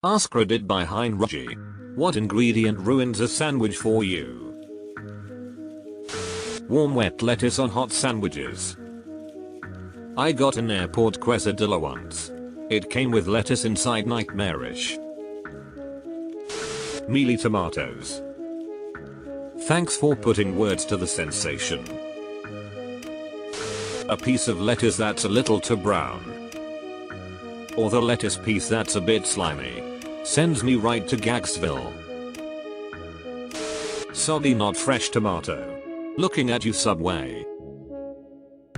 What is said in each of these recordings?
AskReddit by Heinrich. What ingredient ruins a sandwich for you? Warm wet lettuce on hot sandwiches. I got an airport quesadilla once. It came with lettuce inside, nightmarish. Mealy tomatoes. Thanks for putting words to the sensation. A piece of lettuce that's a little too brown. Or the lettuce piece that's a bit slimy. Sends me right to Gagsville. Soggy not fresh tomato. Looking at you, Subway.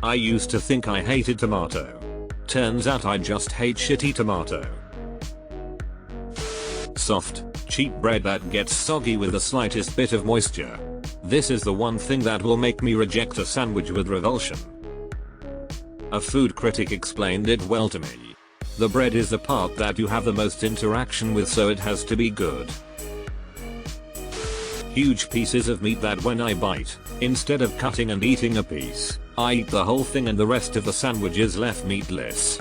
I used to think I hated tomato. Turns out I just hate shitty tomato. Soft, cheap bread that gets soggy with the slightest bit of moisture. This is the one thing that will make me reject a sandwich with revulsion. A food critic explained it well to me. The bread is the part that you have the most interaction with, so it has to be good. Huge pieces of meat that when I bite, instead of cutting and eating a piece, I eat the whole thing and the rest of the sandwich is left meatless.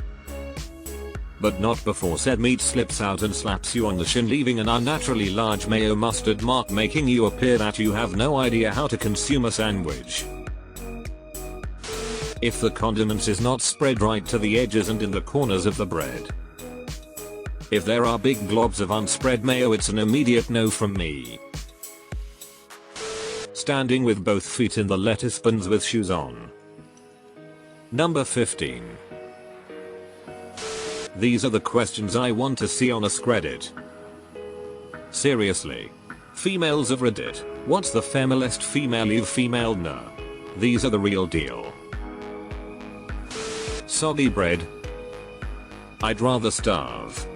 But not before said meat slips out and slaps you on the shin, leaving an unnaturally large mayo mustard mark, making you appear that you have no idea how to consume a sandwich. If the condiments is not spread right to the edges and in the corners of the bread. If there are big globs of unspread mayo, it's an immediate no from me. Standing with both feet in the lettuce buns with shoes on. Number 15. These are the questions I want to see on AskReddit. Seriously. Females of Reddit, what's the femalest female you've femaled? No. These are the real deal. Soggy bread. I'd rather starve.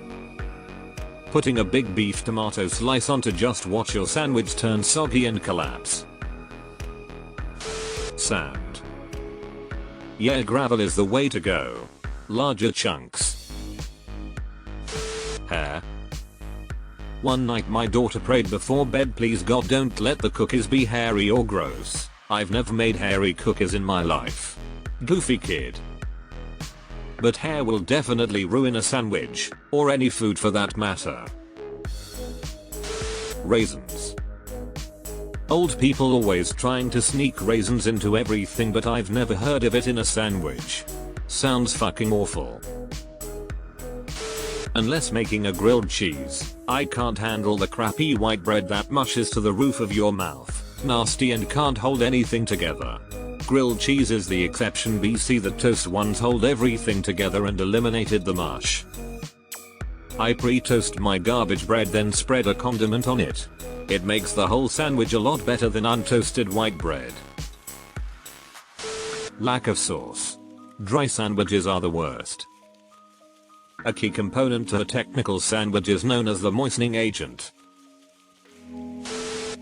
Putting a big beef tomato slice on to just watch your sandwich turn soggy and collapse. Sand. Yeah, gravel is the way to go. Larger chunks. Hair. One night my daughter prayed before bed, please God don't let the cookies be hairy or gross. I've never made hairy cookies in my life. Goofy kid. But hair will definitely ruin a sandwich, or any food for that matter. Raisins. Old people always trying to sneak raisins into everything, but I've never heard of it in a sandwich. Sounds fucking awful. Unless making a grilled cheese, I can't handle the crappy white bread that mushes to the roof of your mouth. Nasty and can't hold anything together. Grilled cheese is the exception. BC the toast ones hold everything together and eliminated the mush. I pre-toast my garbage bread, then spread a condiment on it. It makes the whole sandwich a lot better than untoasted white bread. Lack of sauce. Dry sandwiches are the worst. A key component to a technical sandwich is known as the moistening agent.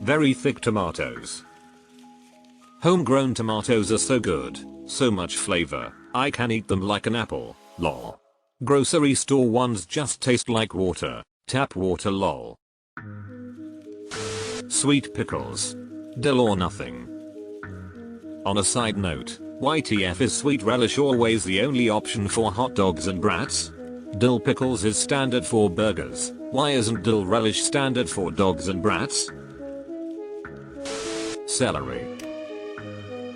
Very thick tomatoes. Homegrown tomatoes are so good, so much flavor, I can eat them like an apple, lol. Grocery store ones just taste like water, tap water, lol. Sweet pickles. Dill or nothing. On a side note, YTF is sweet relish always the only option for hot dogs and brats? Dill pickles is standard for burgers, why isn't dill relish standard for dogs and brats? Celery.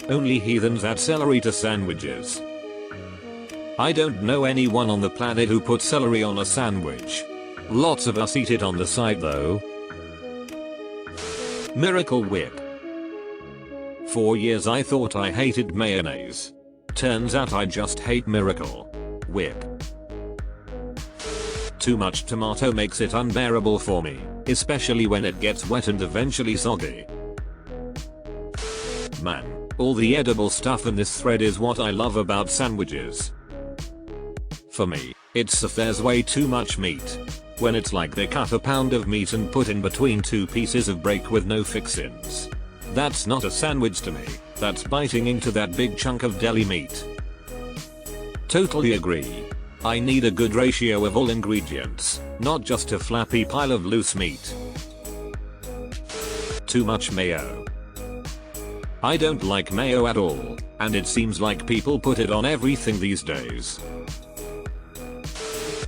Only heathens add celery to sandwiches. I don't know anyone on the planet who puts celery on a sandwich. Lots of us eat it on the side though. Miracle Whip. For years I thought I hated mayonnaise. Turns out I just hate Miracle Whip. Too much tomato makes it unbearable for me, especially when it gets wet and eventually soggy. Man. All the edible stuff in this thread is what I love about sandwiches. For me, it's if there's way too much meat. When it's like they cut a pound of meat and put in between two pieces of break with no fixins. That's not a sandwich to me, that's biting into that big chunk of deli meat. Totally agree. I need a good ratio of all ingredients, not just a flappy pile of loose meat. Too much mayo. I don't like mayo at all, and it seems like people put it on everything these days.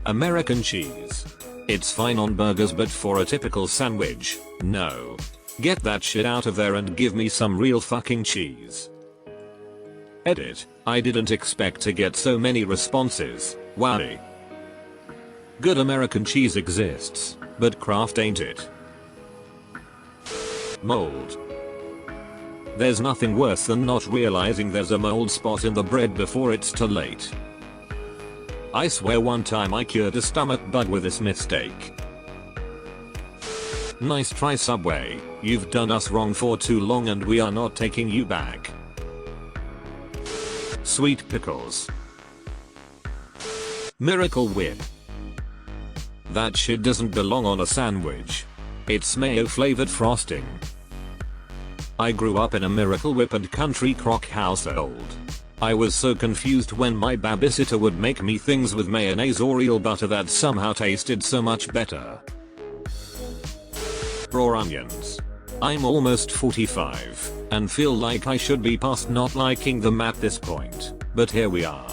American cheese. It's fine on burgers, but for a typical sandwich, no. Get that shit out of there and give me some real fucking cheese. Edit. I didn't expect to get so many responses. Wowie. Good American cheese exists, but Kraft ain't it. Mold. There's nothing worse than not realizing there's a mold spot in the bread before it's too late. I swear one time I cured a stomach bug with this mistake. Nice try, Subway. You've done us wrong for too long and we are not taking you back. Sweet pickles. Miracle Whip. That shit doesn't belong on a sandwich. It's mayo flavored frosting. I grew up in a Miracle Whip and country crock household. I was so confused when my babysitter would make me things with mayonnaise or eel butter that somehow tasted so much better. Raw onions. I'm almost 45 and feel like I should be past not liking them at this point, but here we are.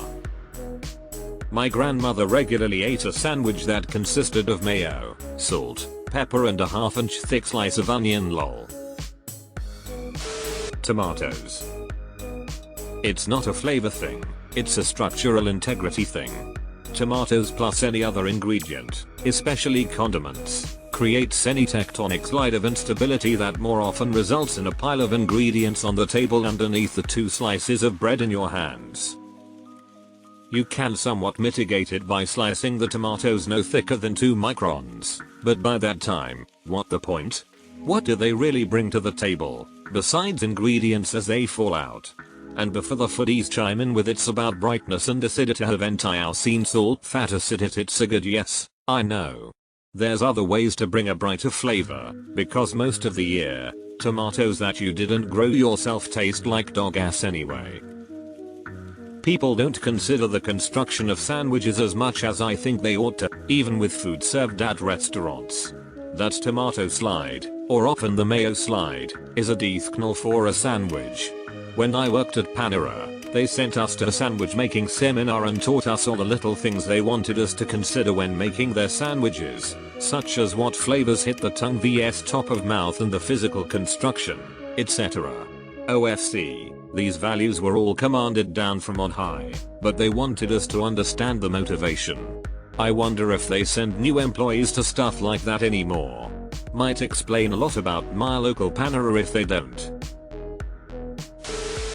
My grandmother regularly ate a sandwich that consisted of mayo, salt, pepper and a half-inch thick slice of onion. Lol. Tomatoes. It's not a flavor thing, it's a structural integrity thing. Tomatoes plus any other ingredient, especially condiments, creates any tectonic slide of instability that more often results in a pile of ingredients on the table underneath the 2 slices of bread in your hands. You can somewhat mitigate it by slicing the tomatoes no thicker than 2 microns, but by that time, what the point? What do they really bring to the table, besides ingredients as they fall out? And before the foodies chime in with it's about brightness and acidity of anti-alcine salt fat acidity, it's a good yes, I know. There's other ways to bring a brighter flavor, because most of the year, tomatoes that you didn't grow yourself taste like dog ass anyway. People don't consider the construction of sandwiches as much as I think they ought to, even with food served at restaurants. That tomato slide, or often the mayo slide, is a death knell for a sandwich. When I worked at Panera, they sent us to a sandwich making seminar and taught us all the little things they wanted us to consider when making their sandwiches, such as what flavors hit the tongue vs top of mouth and the physical construction, etc. OFC, these values were all commanded down from on high, but they wanted us to understand the motivation. I wonder if they send new employees to stuff like that anymore. Might explain a lot about my local Panera if they don't.